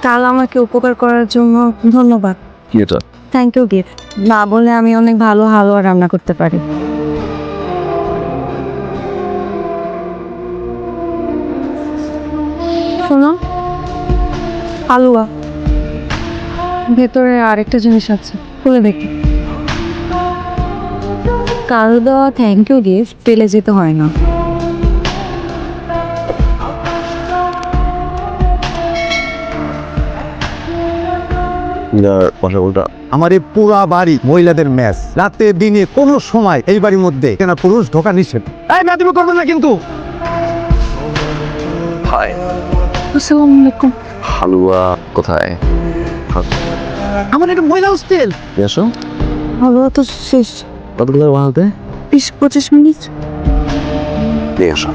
কাল আমাকে উপকার করার জন্য ধন্যবাদ। কি এটা? Thank you gift. না বলে আমি অনেক ভালো হালুয়া রান্না করতে পারি। শোনো, হালুয়া ভেতরে আরেকটা জিনিস আছে, খুলে দেখি। কাল দেওয়া থ্যাংক ইউ গিফট পেলে যেতে হয় না। বাসাগুলোটা আমার এই পুরা বাড়ি মহিলাদের ম্যাচ, রাতে দিনে কোনো সময় এই বাড়ির মধ্যে কেন পুরুষ ঢোকা নিষেধ। এই ম্যাথিবো করবেন না কিন্তু। হাই আসসালামু আলাইকুম। হালুয়া কোথায়? আমার একটা মহিলা হোস্টেল। এসো। হালুয়া তো শেষ। কতগুলো বানাতে? 20-25 মিনিট। নিয়ে এসো।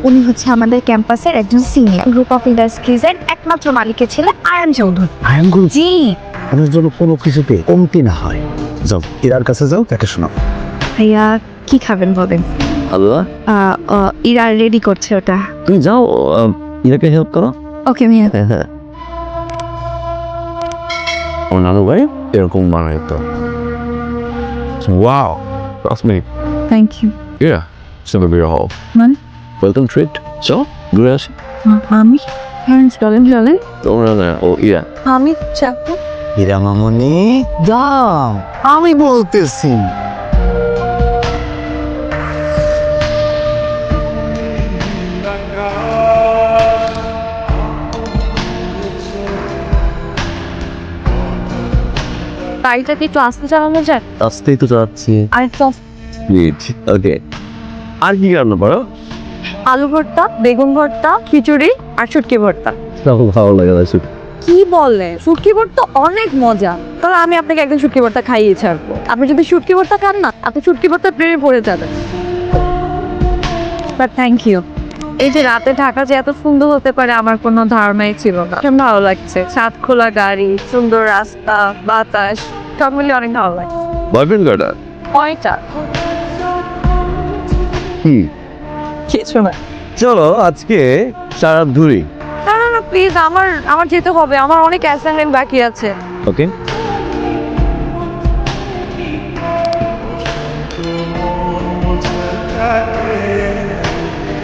উনি হচ্ছে আমাদের ক্যাম্পাসের একজন সিনিয়র গ্রুপ অফ ইন্ডাস্ট্রিজের একমাত্র মালিকের ছেলে আয়ান চৌধুরী। আয়াঙ্গুল জি, আমার জন্য কোনো কিছুতে কমতি না হয়। যাও ইরার কাছে যাও, তাকে শোনাও। ভাইয়া কি খাবেন বলেন? হালুয়া ইরা রেডি করছে ওটা। তুমি যাও, ইরাকে হেল্প করো। ওকে ভাইয়া। হ্যাঁ আমার নানু ভাই এরকম বানায় তো। Wow, trust me. Thank you. Yeah, it's gonna be a haul. মানে? Welcome treat. So, ঘুরে আসি। আমি চলেন চলেন। তোমরা না, ও ইয়া আমি চাপু। হীরা মামনি যাও, আমি বলতেছি। গাড়িটা কি একটু আস্তে চালানো যায়? আসতেই তো যাচ্ছি। আর একটু প্লিজ ওকে। আর কি রান্না পারো? আলু ভর্তা, বেগুন ভর্তা, খিচুড়ি আর শুটকি ভর্তা। ভালো লাগে না শুধু। কি বলে, শুটকি ভর্তা অনেক মজা। তাহলে আমি আপনাকে একদিন শুটকি ভর্তা খাইয়ে ছাড়বো। আপনি যদি শুটকি ভর্তা খান না, আপনি শুটকি ভর্তা প্রেমে পড়ে যাবেন। But thank you. এই যে রাতে ঢাকা যে এত সুন্দর হতে পারে আমার কোনো ধারণাই ছিল না। ভীষণ ভালো লাগছে, ছাদ খোলা গাড়ি, সুন্দর রাস্তা, বাতাস, সব মিলিয়ে অনেক ভালো লাগছে। বয়ফ্রেন্ড কয়টা? কয়টা? কি? কিছু না। চলো আজকে সারা ধুরি। না না না প্লিজ, আমার যেতে হবে, আমার অনেক অ্যাসাইনমেন্ট বাকি আছে। ওকে